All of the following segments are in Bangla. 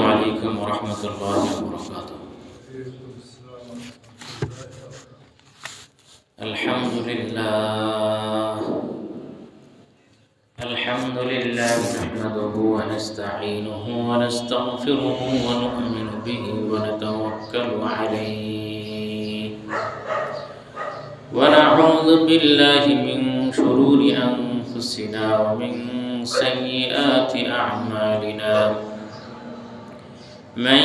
عليكم ورحمة الله وبركاته. الحمد لله نحمده ونستعينه ونستغفره ونؤمن به ونتوكل عليه ونعوذ بالله من شرور أنفسنا ومن سيئات أعمالنا. من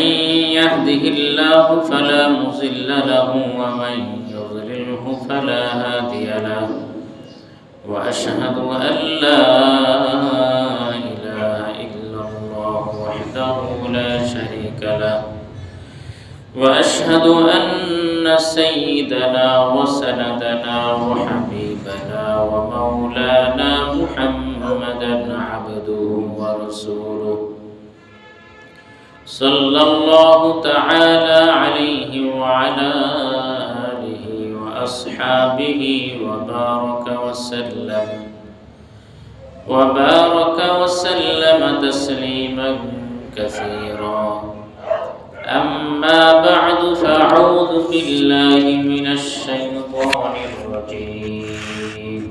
يهده الله فلا مضل له ومن يضلله فلا هادي له وأشهد أن لا إله إلا الله وحده لا شريك له وأشهد أن سيدنا وسندنا وحبيبنا ومولانا محمدا عبده ورسوله صلى الله تعالى عليه وعلى آله وأصحابه وبارك وسلم تسليما كثيرا. أما بعد فأعوذ بالله من الشيطان الرجيم.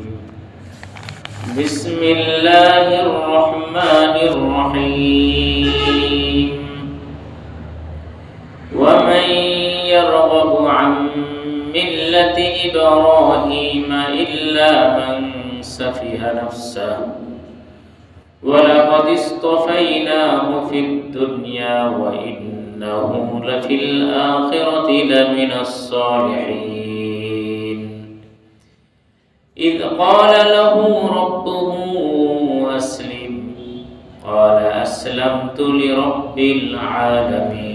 بسم الله الرحمن الرحيم. ومن يرغب عن ملة إبراهيم إلا من سفه نفسه ولقد اصطفيناه في الدنيا وإنه لفي الآخرة لمن الصالحين. إذ قال له ربه أسلم قال أسلمت لرب العالمين.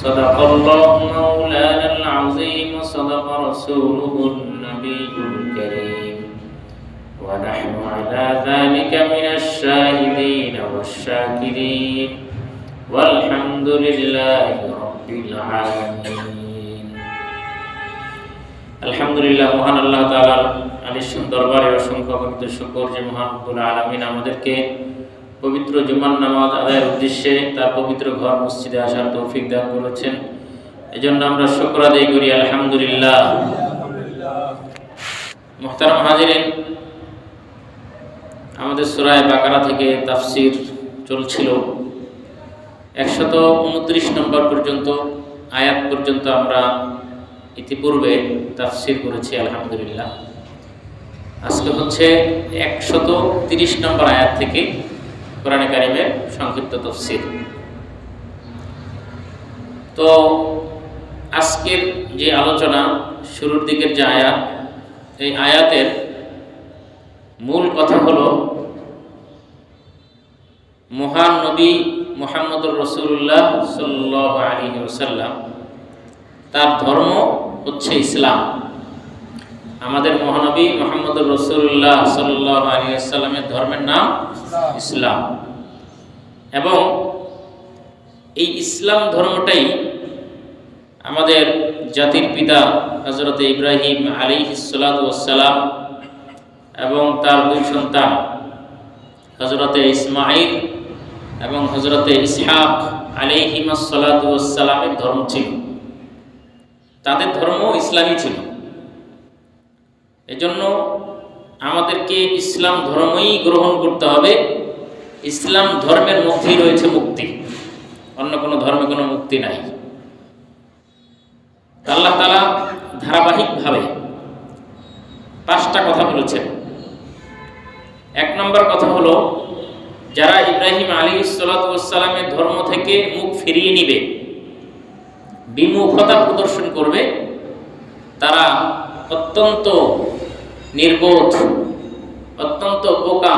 صدق الله مولانا العظيم وصدق رسوله النبي الكريم ونحن على ذلك من الشاهدين والشاكرين والحمد لله رب العالمين. আলহামদুলিল্লাহ, মহান আল্লাহ তাআলার আলিশান দরবারে অসংখ্য অগণিত শুকর যে মহান রব্বুল আলামিন আমাদেরকে পবিত্র জুমার নামাজ আদায়ের উদ্দেশ্যে তার পবিত্র ঘর মসজিদে আসার তৌফিক দান করেছেন। এজন্য আমরা শুকর আদায় করি আলহামদুলিল্লাহ। মুহতারাম হাজিরিন, আমাদের সূরা বাকারা থেকে তাফসীর চলছিল। 129 নম্বর পর্যন্ত আয়াত পর্যন্ত আমরা ইতিপূর্বে তাফসীর করেছি আলহামদুলিল্লাহ। আজকে হচ্ছে 130 নম্বর আয়াত থেকে কোরআনে কারিমের সংক্ষিপ্ত তাফসীর। তো আজকের যে আলোচনা, শুরুর দিকের যে আয়াত, এই আয়াতের মূল কথা হলো মহান নবী মুহাম্মদুর রাসূলুল্লাহ সাল্লাল্লাহু আলাইহি ওয়াসাল্লাম, তার ধর্ম হচ্ছে ইসলাম। আমাদের মহানবী মুহাম্মদুর রাসূলুল্লাহ সাল্লাল্লাহু আলাইহি ওয়াসাল্লামের ধর্মের নাম ইসলাম, এবং এই ইসলাম ধর্মটাই আমাদের জাতির পিতা হযরত ইব্রাহিম আলাইহিস সালাতু ওয়াস সালাম এবং তার দুই সন্তান হযরত ইসমাঈল এবং হযরত ইসহাক আলাইহিমাস সালাতু ওয়াস সালামের ধর্ম ছিল। তাদের ধর্ম ইসলামই ছিল। এজন্য আমাদেরকে ইসলাম ধর্মই গ্রহণ করতে হবে। ইসলাম ধর্মের মধ্যেই রয়েছে মুক্তি, অন্য কোনো ধর্মে কোনো মুক্তি নাই। আল্লাহ তাআলা ধারাবাহিকভাবে 5টা কথা বলেছেন। 1 নম্বর কথা হলো, যারা ইব্রাহিম আলাইহিস সালাতু ওয়াস সালামের ধর্ম থেকে মুখ ফিরিয়ে নিবে, বিমুখতা প্রদর্শন করবে, তারা অত্যন্ত নির্বোধ, অত্যন্ত বোকা।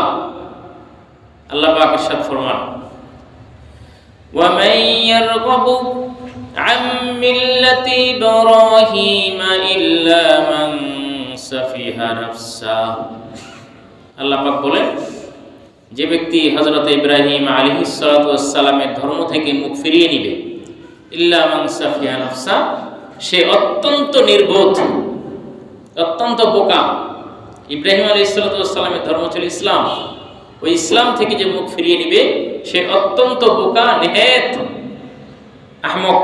আল্লাহ পাক ইরশাদ ফরমান, وَمَن يَرْغَبُ عَن مِّلَّةِ إِبْرَاهِيمَ إِلَّا مَن سَفِهَ نَفْسَهُ। আল্লাহ পাক বলেন, যে ব্যক্তি হযরত ইব্রাহিম আলাইহিস সালাতু ওয়াস সালামের ধর্ম থেকে মুখ ফিরিয়ে নিবে, ইল্লা মান সাফিয়া নাফসা, সে অত্যন্ত নির্বোধ, অত্যন্ত বোকা। ইব্রাহিম আলাইহিস সালামের ধর্ম ছিল ইসলাম, ওই ইসলাম থেকে যে মুখ ফিরিয়ে নিবে সে অত্যন্ত বোকা, নেহেত, আহমক।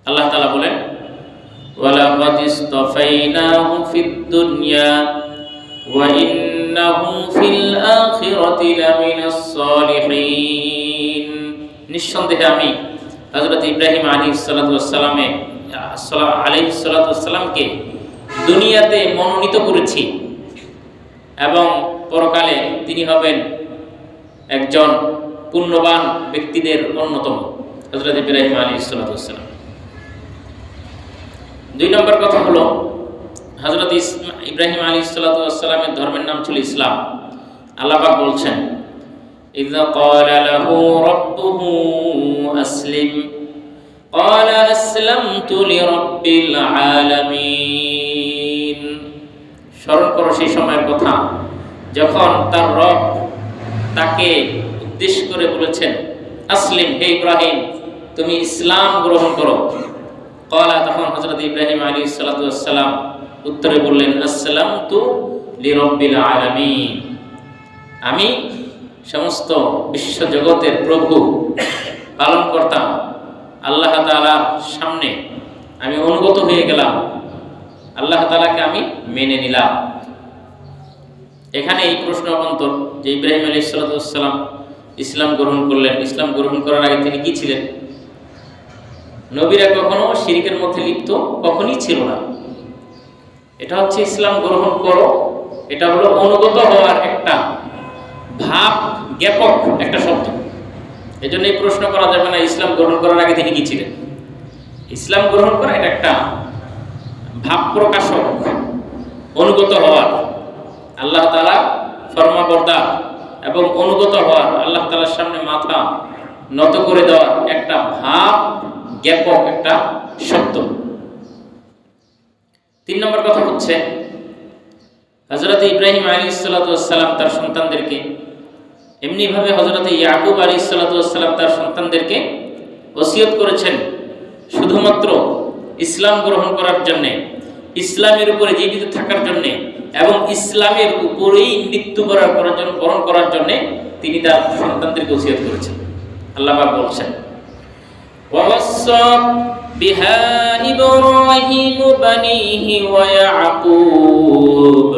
আল্লাহ তাআলা বলেন, ওয়ালাকাদ ইসতাফাইনাহু ফিদ দুনিয়া ওয়া ইন্নাহু ফিল আখিরাতি লামিনাস সালিহিন। নিঃসন্দেহে আমি হযরত ইব্রাহিম আলাইহিস সালামকে দুনিয়াতে মনোনীত করেছি এবং পরকালে তিনি হবেন একজন পুণ্যবান ব্যক্তিদের অন্যতম, হযরত ইব্রাহিম আলাইহিস সালাম। 2 নম্বর কথা হলো, হযরত ইব্রাহিম আলাইহিস সালামের ধর্মের নাম ছিল ইসলাম। আল্লাহ পাক বলছেন, ইযা ক্বালা লাহু রাব্বুহু আসলিম ক্বালা আসলামতু লিরাব্বিল আলামিন। স্মরণ করো সেই সময়ের কথা যখন তার রব তাকে উদ্দেশ্য করে বলেছেন, আসলিম, হে ইব্রাহিম তুমি ইসলাম গ্রহণ করো। ক্বালা, তখন হযরত ইব্রাহিম আলাইহিস সালাম উত্তরে বললেন, আসলামতু লিরাব্বিল আলামিন, আমি সমস্ত বিশ্ব জগতের প্রভু পালনকর্তা আল্লাহ তাআলার সামনে আমি অনুগত হয়ে গেলাম, আল্লাহ তাআলাকে আমি মেনে নিলাম। এখানে এই প্রশ্ন অবন্তর যে ইব্রাহিম আলাইহিস সালাম ইসলাম গ্রহণ করলেন, ইসলাম গ্রহণ করার আগে তিনি কি ছিলেন? নবীরা কখনো শিরকের মধ্যে লিপ্ত কখনই ছিল না। এটা হচ্ছে ইসলাম গ্রহণ করো, এটা হলো অনুগত হওয়ার একটা ভাব জ্ঞাপক একটা শব্দ। এজন্য এই প্রশ্ন করা যাবে না ইসলাম গ্রহণ করার আগে তিনি কি ছিলেন। ইসলাম গ্রহণ করা এটা একটা ভাব প্রকাশক, অনুগত হওয়ার, আল্লাহ তাআলা ফরমাবরদার এবং অনুগত হওয়ার, আল্লাহ তাআলার সামনে মাথা নত করে দেওয়ার একটা ভাব জ্ঞাপক একটা শব্দ। 3 নম্বর কথা হচ্ছে, হযরত ইব্রাহিম আলাইহিস সালাম তার সন্তানদেরকে এমনিভাবে হযরত ইয়াকুব আলাইহিস সালাম তার সন্তানদেরকে ওসিয়ত করেছেন শুধুমাত্র ইসলাম গ্রহণ করার জন্যে, ইসলামের উপরে জীবিত থাকার জন্যে এবং ইসলামের উপরেই মৃত্যুবরণ করার জন্যে তিনি তার সন্তানদেরকে ওসিয়ত করেছেন। আল্লাহ পাক বলছেন, وَوَصَّى بِهَا إِبْرَاهِيمُ بَنِيهِ وَيَعْقُوبُ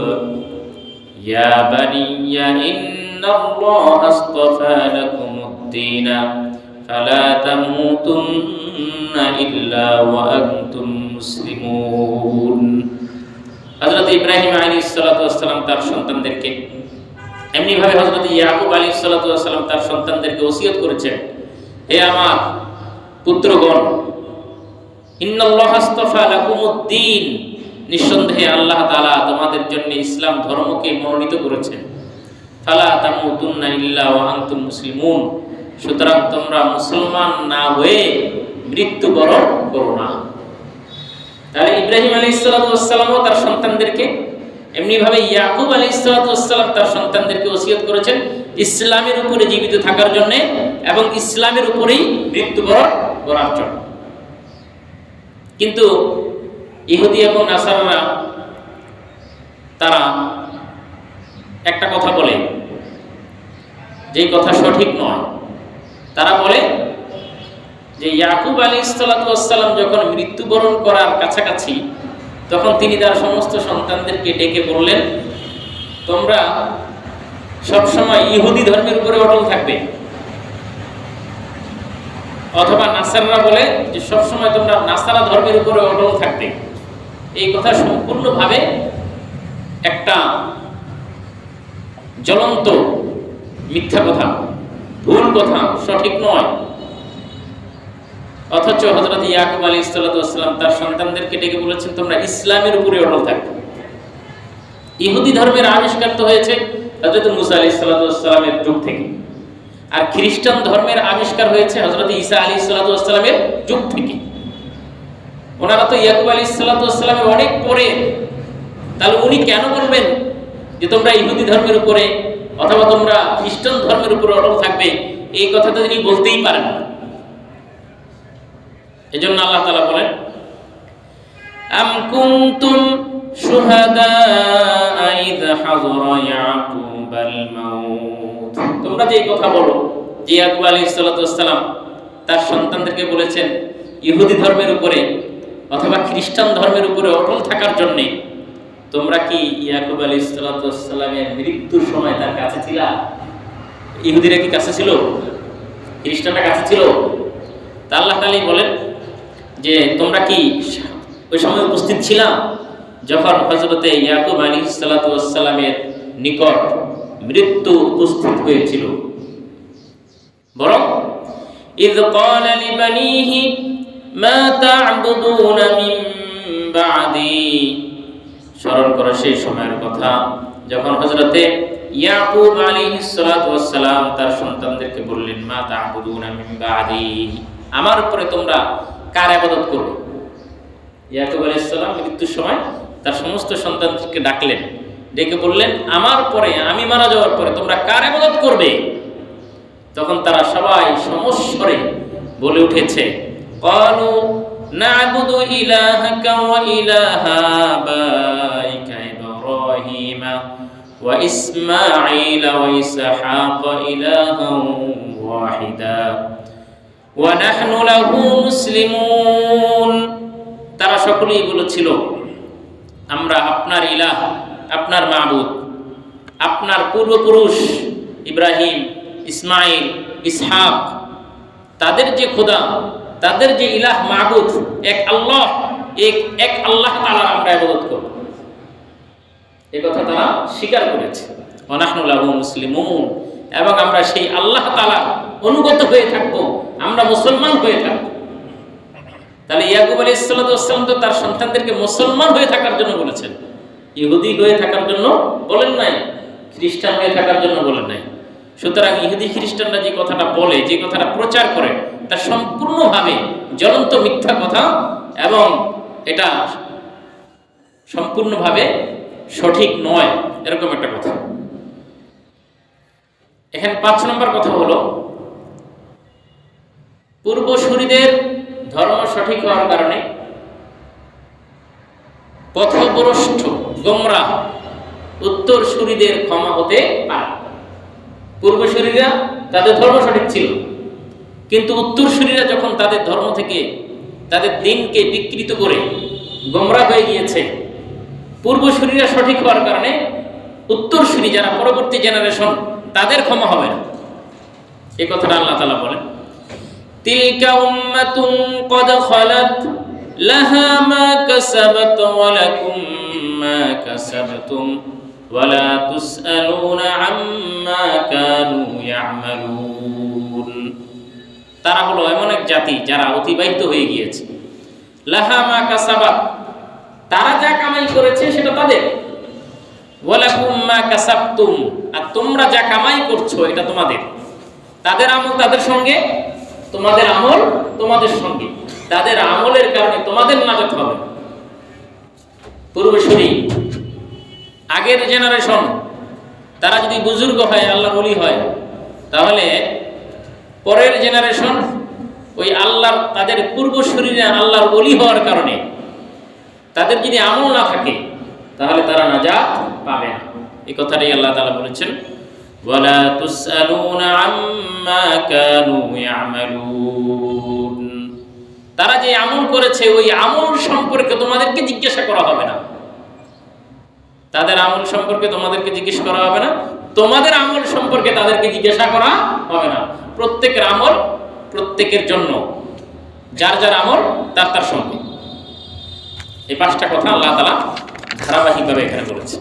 يَا بَنِيَّ إِنَّ اللَّهَ اصْطَفَى لَكُمُ الدِّينَ فَلَا تَمُوتُنَّ إِلَّا وَأَنْتُمْ مُسْلِمُونَ। হযরত ইব্রাহিম আলাইহিস সালাম তার সন্তানদেরকে এমনিভাবে হযরত ইয়াকুব আলাইহিস সালাম তার সন্তানদেরকে ওসিয়ত করেছেন, হে আমার পুত্রগণ, ইন্নাল্লাহা আস্তাফা লাকুমুদ্দীন, নিঃসন্দেহে আল্লাহ তাআলা তোমাদের জন্য ইসলাম ধর্মকে মনোনীত করেছেন। ফালা তামুতুন্না ইল্লা ওয়া আনতুম মুসলিমুন, সুতরাং তোমরা মুসলমান না হয়ে মৃত্যুবরণ করো না। তাহলে ইব্রাহিম আলাইহিস সালামও তার সন্তানদেরকে, এমনিভাবে ইয়াকুব আলাইহিস সালাম তার সন্তানদেরকে ওসিয়ত করেছেন ইসলামের উপরে জীবিত থাকার জন্য এবং ইসলামের উপরেই মৃত্যুবরণ করার জন্য। কিন্তু ইহুদি এবং নাসারারা তারা একটা কথা বলে, যেই কথা সঠিক নয়। তারা বলে যে ইয়াকুব আলাইহিস সালাম যখন মৃত্যুবরণ করার কাছাকাছি, তখন তিনি তার সমস্ত সন্তানদেরকে ডেকে বললেন, তোমরা সবসময় ইহুদি ধর্মের উপরে অটল থাকবে। অথবা নাসাররা বলে যে সবসময় তোমরা নাসারা ধর্মের উপরে অটল থাকবে। এই কথা সম্পূর্ণভাবে একটা জ্বলন্ত মিথ্যা কথা, ভুল কথা, সঠিক নয়। অথচ হযরত ইয়াকুব আলাইহিস সালাম তার সন্তানদেরকে ডেকে বলেছেন তোমরা ইসলামের উপরে অটল থাকবে। ইহুদি ধর্মের আবিষ্কার তো হয়েছে হযরত মুসা আলাইহিস সালামের যুগ থেকে, আর খ্রিস্টান ধর্মের আবিষ্কার হয়েছে হযরত ঈসা আলাইহিস সালামের যুগ থেকে। ওনারা তো ইয়াকুব আলাইহিস সালামের অনেক পরে, তাহলে উনি কেন বলবেন যে তোমরা ইহুদি ধর্মের উপরে অথবা তোমরা খ্রিস্টান ধর্মের উপরে অটল থাকবে? এই কথা তো তিনি বলতেই পারেন না। এজন্য আল্লাহ তাআলা বলেন, আম কুনতুম শুহাদা ইয হাযরা ইয়াকুব ইয়াকুবাল মাউত। তোমরা যে কথা বলো যে ইয়াকুব আলাইহিস সালাতু ওয়াস সালাম তার সন্তানদেরকে বলেছেন ইহুদি ধর্মের উপরে অথবা খ্রিস্টান ধর্মের উপরে অটল থাকার জন্য, তোমরা কি ইয়াকুব আলাইহিস সালাতু ওয়াস সালামের মৃত্যুর সময় তার কাছে ছিলা? ইহুদিরা কি কাছে ছিল? খ্রিস্টানরা কাছে ছিল? তা আল্লাহ তাআলা বলেন যে তোমরা কি ওই সময় উপস্থিত ছিলা যখন হযরতে ইয়াকুব আলাইহিস সালাতু ওয়াস সালামের নিকট মৃত্যু উপস্থিত হয়েছিল? বরং ইয ক্বালা লিবানিহি মা তা'বুদুনা মিন বা'দি, স্মরণ করো সেই সময়ের কথা যখন হযরতে ইয়াকুব আলাইহিস সালাতু ওয়াস সালাম তার সন্তানদেরকে বললেন মা তা'বুদুনা মিন বা'দি, আমার উপরে তোমরা কার ইবাদত করবে? ইয়াকুব আলাইহিস সালাম মৃত্যুর সময় তার সমস্ত সন্তানদেরকে ডাকলেন, ডেকে বললেন আমার পরে, আমি মারা যাওয়ার পরে তোমরা কার ইবাদত করবে? তখন তারা সবাই সমস্বরে বলে উঠেছে ক্বালু না'বুদু ইলাহাকা ওয়া ইলাহা আবাইকা ইব্রাহিম ওয়া ইসমাঈল ওয়া ইসহাক ইলাহান ওয়াহিদা ওয়া নাহনু লাহু মুসলিমুন। তারা সকলেই বলেছিল আমরা আপনার ইলাহ, আপনার মাবুদ, আপনার পূর্বপুরুষ ইব্রাহিম, ইসমাইল, ইসহাক, তাদের যে খোদা, তাদের যে ইলাহ মাবুদ, এক আল্লাহ, এক আল্লাহ তাআলার আমরা ইবাদত করব, এই কথা তারা স্বীকার করেছে। ওয়া নাহনু লাহু মুসলিমুন, এবং আমরা সেই আল্লাহ তাআলার অনুগত হয়ে থাকব, আমরা মুসলমান হয়ে থাকব। তাহলে ইয়াকুব আলাইহিস সালাতু ওয়াস সালাম তো তার সন্তানদেরকে মুসলমান হয়ে থাকার জন্য বলেছেন, ইহুদি হয়ে থাকার জন্য বলেন নাই, খ্রিস্টান হয়ে থাকার জন্য বলেন নাই। সুতরাং ইহুদি খ্রিস্টানরা যে কথাটা বলে, যে কথাটা প্রচার করে, তা সম্পূর্ণভাবে জ্বলন্ত মিথ্যা কথা এবং এটা সম্পূর্ণভাবে সঠিক নয়, এরকম একটা কথা। এখানে 5 নম্বর কথা হলো পূর্বসূরীদের ধর্ম সঠিক হওয়ার কারণে পথভ্রষ্ট গোমরাহ উত্তরসূরীদের ক্ষমা হতে পারে। পূর্বসূরীরা তাদের ধর্ম সঠিক ছিল, কিন্তু উত্তরসূরীরা যখন তাদের ধর্ম থেকে, তাদের দিনকে বিকৃত করে গোমরাহ হয়ে গিয়েছে, পূর্বসূরীরা সঠিক হওয়ার কারণে উত্তরসূরী যারা পরবর্তী জেনারেশন, তাদের ক্ষমা হবে না। এই কথাটা আল্লাহ তাআলা বলেন তিলকা উম্মাতুন ক্বাদ খালাত লাহা মা কাসাবাত ওয়া লাকুম মা কাসাবতুম ওয়া লা তুসআলুনা আম্মা কানু ইয়ামালুন। তারা হলো এমন এক জাতি যারা অতিবাহিত হয়ে গিয়েছে। লাহা মা কাসাবাত, তারা যা কামাই করেছে সেটা তাদের, ওয়া লাকুম মা কাসাবতুম, আর তোমরা যা কামাই করছো এটা তোমাদের। তাদের আমল তাদের সঙ্গে, তোমাদের আমল তোমাদের সঙ্গে, তাদের আমলের কারণে তোমাদের নাজাত হবে। পূর্বসূরী আগের জেনারেশন তারা যদি বুজুর্গ হয়, আল্লাহর ওলি হয়, তাহলে পরের জেনারেশন ওই আল্লাহর, তাদের পূর্বসূরীরা আল্লাহর ওলি হওয়ার কারণে তাদের যদি আমল না থাকে তাহলে তারা নাজাত পাবে না। এই কথাটাই আল্লাহ তাআলা বলেছেন ওয়ালা তুসআলুনা আম্মা কানু ইয়ামালুন। তারা যে আমল করেছে ওই আমল সম্পর্কে তোমাদেরকে জিজ্ঞাসা করা হবে না। তাদের আমল সম্পর্কে তোমাদেরকে জিজ্ঞেস করা হবে না, তোমাদের আমল সম্পর্কে তাদেরকে জিজ্ঞাসা করা হবে না। প্রত্যেকের আমল প্রত্যেকের জন্য, যার যার আমল তার তার সঙ্গে। এই 5টা কথা আল্লাহ তাআলা ধারাবাহিকভাবে এখানে বলেছে।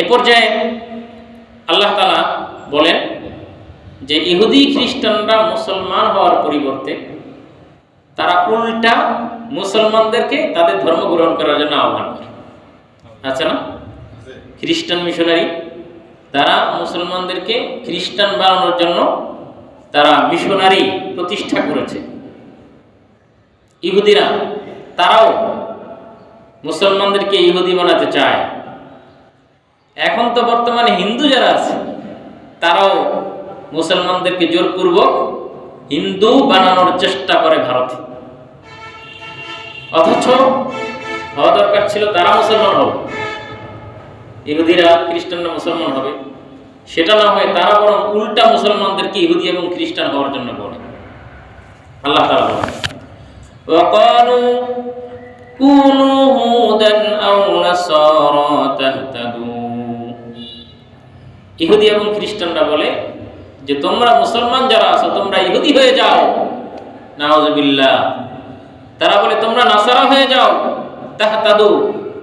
এ পর্যায়ে আল্লাহ তাআলা বলেন যে ইহুদি খ্রিস্টানরা মুসলমান হওয়ার পরিবর্তে তারা উল্টা মুসলমানদেরকে তাদের ধর্ম গ্রহণ করার জন্য আহ্বান করে। আছে না? খ্রিস্টান মিশনারি তারা মুসলমানদেরকে খ্রিস্টান বানানোর জন্য তারা মিশনারি প্রতিষ্ঠা করেছে। ইহুদিরা তারাও মুসলমানদেরকে ইহুদি বানাতে চায়। এখন তো বর্তমানে হিন্দু যারা আছে তারাও মুসলমানদেরকে জোরপূর্বক হিন্দু বানানোর চেষ্টা করে ভারতে। অথচ হওয়া দরকার ছিল তারা মুসলমান হোক, ইহুদিরা খ্রিস্টানরা মুসলমান হবে, সেটা না হয়ে তারা বরং উল্টা মুসলমানদেরকে ইহুদি এবং খ্রিস্টান হওয়ার জন্য বলে। আল্লাহ তাআলা বলেন, ওয়াকালু কুনু হুদান আও নাসারা তাহতাদু। ইহুদি এবং খ্রিস্টানরা বলে যে তোমরা মুসলমান যারা আছো তোমরা ইহুদি হয়ে যাও, নাউযুবিল্লাহ। তারা বলে তোমরা নাসারা হয়ে যাও, তাহতাদু,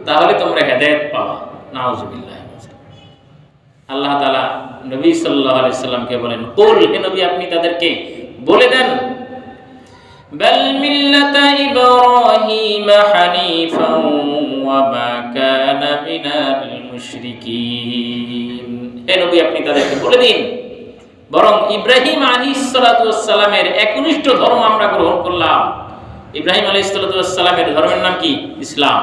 তাহলে তোমরা হেদায়েত পাবা, নাউযুবিল্লাহ। আল্লাহ তাআলা নবী সাল্লাল্লাহু আলাইহি সাল্লামকে বলেন, কুল, হে নবী আপনি তাদেরকে বলে দেন, বাল মিল্লাতা ইব্রাহিম হানিফাও ওয়া মা কানা মিনাল মুশরিকিন। হে নবী আপনি তাদেরকে বলে দিন, বরং ইব্রাহিম আলাইহিস সালাতু ওয়াস সালামের একনিষ্ঠ ধর্ম আমরা গ্রহণ করলাম। ইব্রাহিম আলাইহিস সালাতু ওয়াস সালামের ধর্মের নাম কি? ইসলাম।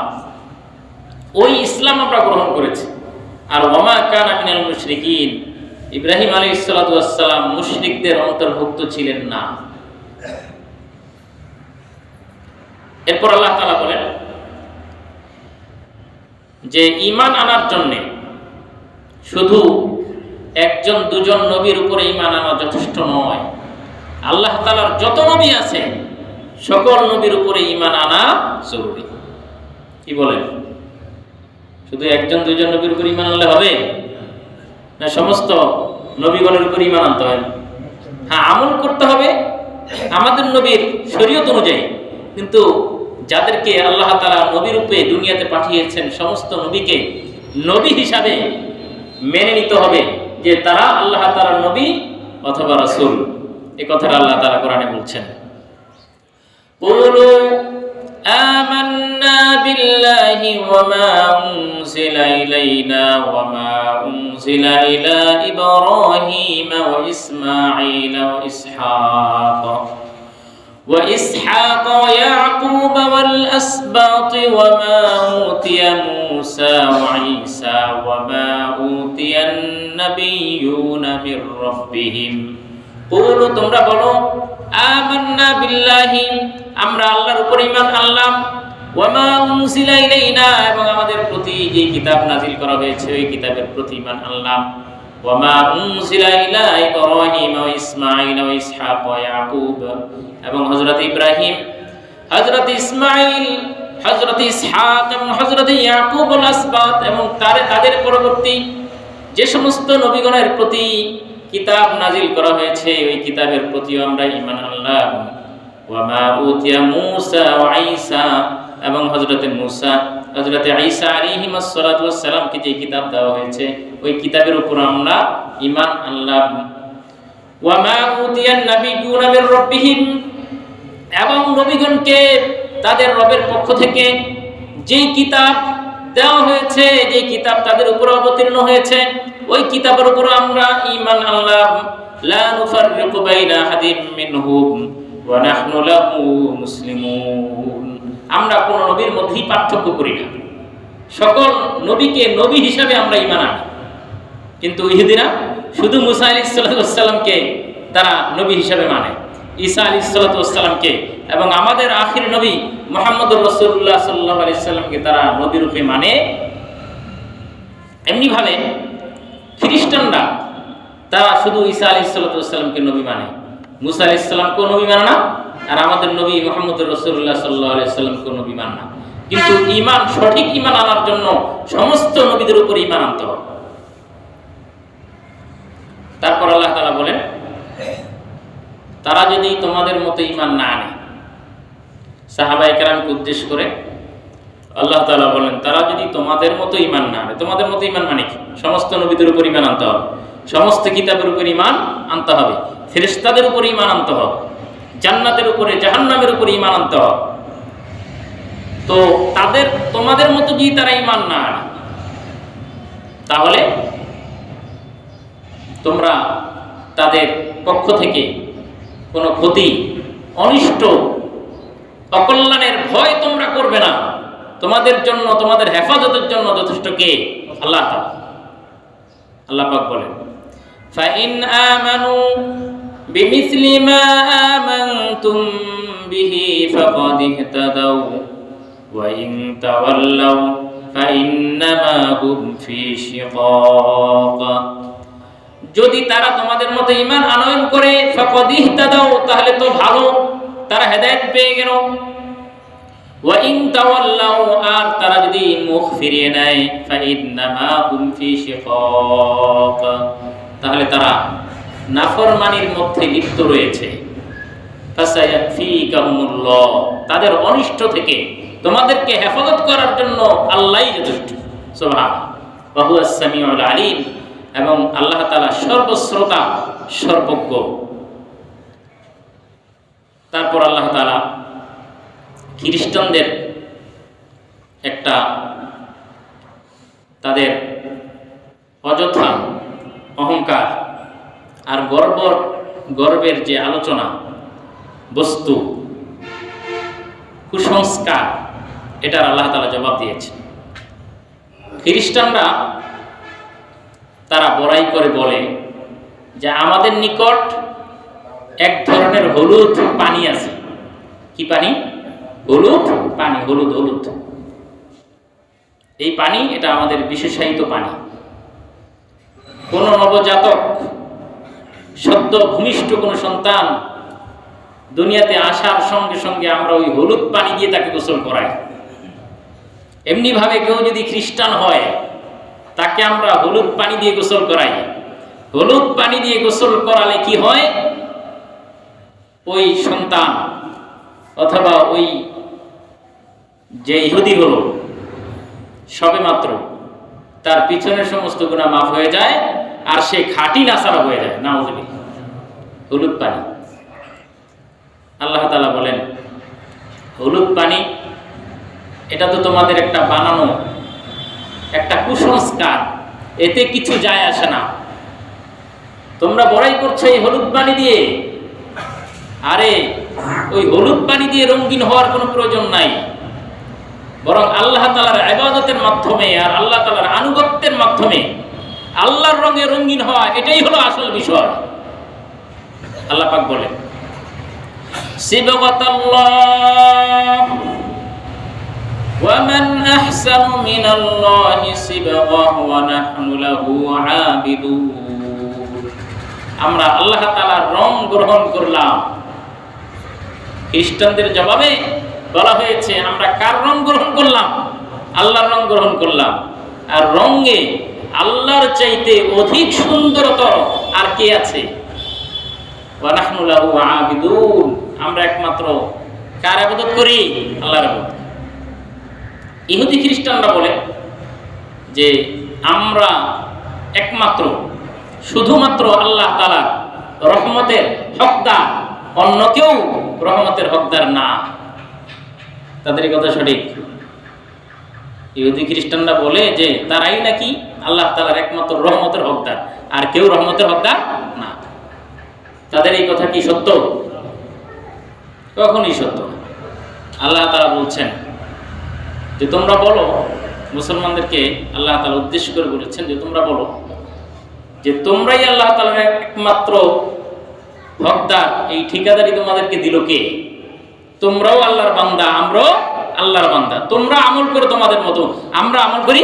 ওই ইসলাম আমরা গ্রহণ করেছি। আর ওয়া মা কানা মিনাল মুশরিকিন, ইব্রাহিম আলাইহিস সালাতু ওয়াস সালাম মুশরিকদের অন্তর্ভুক্ত ছিলেন না। এরপর আল্লাহ তাআলা বলেন যে ঈমান আনার জন্য শুধু একজন দুজন নবীর উপরে ঈমান আনা যথেষ্ট নয়। আল্লাহ তাআলার যত নবী আছে সকল নবীর উপরে ঈমান আনা জরুরি। কি বলেন? শুধু একজন দুইজন নবীর উপর ঈমান আনলে হবে না? সমস্ত নবীগণের উপর ঈমান আনতে হবে। হ্যাঁ, আমল করতে হবে আমাদের নবীর শরীয়ত অনুযায়ী, কিন্তু যাদেরকে আল্লাহ তাআলা নবী রূপে দুনিয়াতে পাঠিয়েছেন সমস্ত নবীকে নবী হিসাবে মেনে নিতে হবে যে তারা আল্লাহ তাআলার নবী অথবা রাসূল। এই কথাটা আল্লাহ তাআলা কোরআনে বলছেন, কুলু আমান্না বিল্লাহি ওয়া মা উনজিলা ইলাইনা ওয়া মা উনজিলা ইলা ইব্রাহিম ওয়া ইসমাঈল ওয়া ইসহাক وإسحاق ويعقوب والأسباط وما أوتي موسى وعيسى وما أوتي النبيون من ربهم قولوا তোমরা বলো আমান্না বিল্লাহি, আমরা আল্লাহর উপর ঈমান আনলাম, ওয়া মা উনজিলা ইলাইনা, এবং আমাদের প্রতি যে কিতাব নাযিল করা হয়েছে ওই কিতাবের প্রতি ঈমান আনলাম, ওয়া মা উনজিলা ইলা ইব্রাহিম ওয়া ইসমাঈল ওয়া ইসহাক ওয়া ইয়াকুব, এবং হযরত ইব্রাহিম, হযরত ইসমাঈল, হযরত ইসহাক এবং হযরত ইয়াকুব আল আসবাত এবং তাদের পরবর্তী যে সমস্ত নবীগণের প্রতি কিতাব নাজিল করা হয়েছে ওই কিতাবের প্রতিও আমরা ঈমান আনলাম। ওয়া মা উতিয়া মূসা ওয়া ঈসা, এবং হযরত মূসা, হযরত ঈসা আলাইহিস সালাতু ওয়াস সালামকে যে কিতাব দেওয়া হয়েছে ওই কিতাবের উপর আমরা ঈমান আনলাম। ওয়া মা উতিয়ান নাবিয়্যুনা মির রাব্বিহিম, এবং নবীগণকে তাদের রবের পক্ষ থেকে যেই কিতাব দেওয়া হয়েছে, যে কিতাব তাদের উপর অবতীর্ণ হয়েছে ওই কিতাবের উপর আমরা ঈমান আনলাম। লা নুফাররিকু বাইনা আহাদিম মিনহুম ওয়া নাহনু লাহু মুসলিমুন, আমরা কোন নবীর মধ্যেই পার্থক্য করি না, সকল নবীকে নবী হিসাবে আমরা ঈমান আনি। কিন্তু ইহুদিরা শুধু মুসা আলাইহিস সালামকে তারা নবী হিসাবে মানে, ঈসা আলাইহিস সালামকে এবং আমাদের আখির নবী মুহাম্মদুর রাসূলুল্লাহ সাল্লাল্লাহু আলাইহি সাল্লামকে তারা নবী রূপে মানে। এমনি ভাবে খ্রিস্টানরা তারা শুধু ঈসা আলাইহিস সালামকে নবী মানে, মুসা আলাইহিস সালামকে নবী মানে না, আর আমাদের নবী মুহাম্মদুর রাসূলুল্লাহ সাল্লাল্লাহু আলাইহি সাল্লামকে নবী মানে না। কিন্তু ঈমান, সঠিক ঈমান আনার জন্য সমস্ত নবীদের উপর ঈমান আনতে হবে। তারপর আল্লাহ তাআলা বলেন, তারা যদি তোমাদের মতো ঈমান না আনে, সাহাবায়ে কেরামকে উদ্দেশ্য করে আল্লাহ তাআলা বলেন, তারা যদি তোমাদের মতো ঈমান না আনে। তোমাদের মতো ঈমান মানে কি? সমস্ত নবীদের উপর ঈমান আনতে হবে, সমস্ত কিতাবের উপর ঈমান আনতে হবে, ফেরেশতাদের উপর ঈমান আনতে হবে, জান্নাতের উপরে জাহান্নামের উপর ঈমান আনতে হবে। তো তোমাদের মতো যদি তারা ঈমান না আনে তাহলে তোমরা তাদের পক্ষ থেকে কোনো ক্ষতি, অনিষ্ট, অকল্যাণের ভয় তোমরা করবে না। তোমাদের জন্য, তোমাদের হেফাজতের জন্য যথেষ্ট কে? আল্লাহ তাআলা। আল্লাহ পাক বলেন, ফাইন আমানু বিমিসলি মা আমানতুম বিহি ফাকাদ ইহতাদাউ ওয়া ইন তাওয়াল্লাউ ফাইন্নামা হুম ফি শিকাক। যদি তারা তোমাদের মতো ঈমান আনয়ন করে ফাকাদ ইহতাদাও, তাহলে তো ভালো, তারা হেদায়েত পেয়ে গেল। ওয়া ইন তাওয়াল্লাউ, আর তারা যদি মুখ ফিরিয়ে নেয় ফাইন্নামা হুম ফি শিকাক, তাহলে তারা নাফরমানির মধ্যে লিপ্ত রয়েছে। ফাসায়াকফিকাহুমুল্লাহ, তাদের অনিষ্ট থেকে তোমাদেরকে হেফাজত করার জন্য আল্লাহই যথেষ্ট। সুবহানাল্লাহ। ওয়া হুয়াস সামিউল আলিম, এবং আল্লাহ তাআলা সর্বশ্রোতা সর্বজ্ঞ। তারপর আল্লাহ তাআলা খ্রিস্টানদের একটা তাদের অযথা অহংকার আর গর্বের যে আলোচনা বস্তু, কুসংস্কার, এটার আল্লাহ তাআলা জবাব দিয়েছে। খ্রিস্টানরা তারা বড়াই করে বলে যে আমাদের নিকট এক ধরনের হলুদ পানি আছে। কি পানি? হলুদ পানি, হলুদ হলুদ। এই পানি, এটা আমাদের বিশেষায়িত পানি। কোন নবজাতক, সদ্য ভূমিষ্ঠ কোন সন্তান দুনিয়াতে আসার সঙ্গে সঙ্গে আমরা ওই হলুদ পানি দিয়ে তাকে গোসল করাই। এমনি ভাবে কেউ যদি খ্রিস্টান হয়, তাকে আমরা হলুদ পানি দিয়ে গোসল করাই। হলুদ পানি দিয়ে গোসল করালে কি হয়? ওই সন্তান অথবা ওই যে ইহুদি হলো সবেমাত্র, তার পিছনের সমস্ত গুনাহ মাফ হয়ে যায়, আর সে খাঁটি নাসারা হয়ে যায়। নাউযুবিল্লাহ। হলুদ পানি, আল্লাহ তাআলা বলেন হলুদ পানি এটা তো তোমাদের একটা বানানো একটা কুসংস্কার, এতে কিছু যায় আসে না। তোমরা বড়াই করছো এই হলুদ পানি দিয়ে। আরে ওই হলুদ পানি দিয়ে রঙিন হওয়ার কোনো প্রয়োজন নাই, বরং আল্লাহ তাআলার ইবাদতের মাধ্যমে আর আল্লাহ তাআলার আনুগত্যের মাধ্যমে আল্লাহর রঙে রঙিন হওয়া, এটাই হলো আসল বিষয়। আল্লাহ পাক বলেন সিবগাতাল্লাহ ওয়া মান আহসানু মিনাল্লাহি সিবগাহ ওয়া নাহনু লাহু আবিদুন। আমরা আল্লাহ তাআলার রং গ্রহণ করলাম। খ্রিস্টানদের জবাবে বলা হয়েছে আমরা কার রং গ্রহণ করলাম? আল্লাহর রং গ্রহণ করলাম। আর রঙে আল্লাহর চাইতে অধিক সুন্দরতর আর কে আছে? ওয়া নাহনু লাহু আবিদুন। আমরা একমাত্র কার ইবাদত করি? আল্লাহর ইবাদত। ইহুদি খ্রিস্টানরা বলে যে আমরা একমাত্র শুধুমাত্র আল্লাহ তাআলা রহমতের হকদার, অন্য কেউ রহমতের হকদার না। তাদের কথা সঠিক? ইহুদি খ্রিস্টানরা বলে যে তারাই নাকি আল্লাহ তাআলার একমাত্র রহমতের হকদার, আর কেউ রহমতের হকদার না। তাদের এই কথা কি সত্য? কখনই সত্য না। আল্লাহ তাআলা বলছেন যে তোমরা বলো, মুসলমানদেরকে আল্লাহ তাআলা উদ্দেশ্য করে বলেছেন যে তোমরা বলো যে তোমরাই আল্লাহ তাআলার একমাত্র হকদার। এই ঠিকাদারি তোমাদেরকে দিল কে? তোমরাও আল্লাহর বান্দা, আমরাও আল্লাহর বান্দা। তোমরা আমল করো তোমাদের মতো, আমরা আমল করি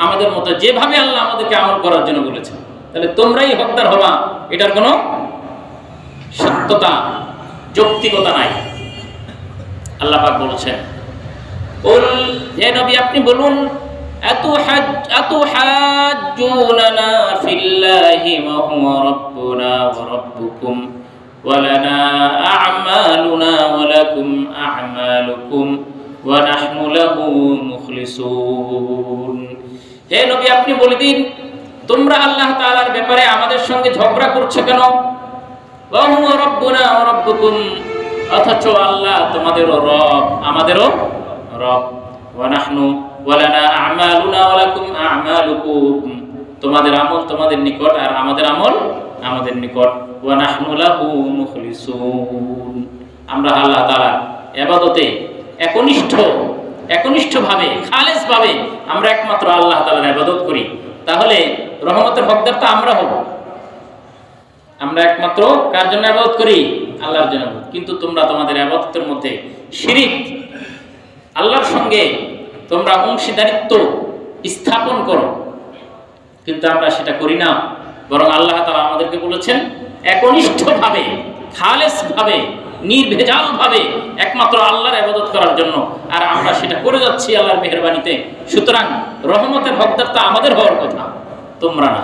আমাদের মতো, যেভাবে আল্লাহ আমাদেরকে আমল করার জন্য বলেছেন। তাহলে তোমরাই হকদার হবা, এটার কোনো সত্যতা, যৌক্তিকতা নাই। আল্লাহ পাক বলছেন কুল, হে নবী আপনি বলুন, আতুহাজ্জুনানা ফিল্লাহি ওয়া হুয়া রাব্বুনা ওয়া রাব্বুকুম ওয়া লানা আ'মালুনা ওয়া লাকুম আ'মালুকুম ওয়া নাহনু লাহু মুখলিসুন। হে নবী আপনি বলে দিন, তোমরা আল্লাহ তাআলার ব্যাপারে আমাদের সঙ্গে ঝগড়া করছো কেন? ওয়া হুয়া রাব্বুনা ওয়া রাব্বুকুম, অথচ আল্লাহ তোমাদেরও রব, আমাদেরও রব। ওয়া নাহনু ওয়া লানা আ'মালুনা ওয়া লাকুম আ'মালুকুম, তোমাদের আমল তোমাদের নিকট আর আমাদের আমল আমাদের নিকট। ওয়া নাহনু লাহু মুখলিসুন, আমরা আল্লাহ তাআলার ইবাদতে একনিষ্ঠভাবে খালেসভাবে আমরা একমাত্র আল্লাহ তাআলার ইবাদত করি। তাহলে রহমতের হকদার তো আমরা হব। আমরা একমাত্র কার জন্য ইবাদত করি? আল্লাহর জন্য। কিন্তু তোমরা তোমাদের ইবাদতের মধ্যে শিরিক, আল্লাহর সঙ্গে তোমরা অংশীদারিত্ব স্থাপন করো, কিন্তু আমরা সেটা করি না। বরং আল্লাহ তাআলা আমাদেরকে বলেছেন একনিষ্ঠভাবে, খালেসভাবে, নির্ভেজালভাবে একমাত্র আল্লাহর ইবাদত করার জন্য। আর আমরা সেটা করে যাচ্ছি আল্লাহর মেহেরবানিতে। সুতরাং রহমতের হকদার তা আমাদের হওয়ার কথা, তোমরা না।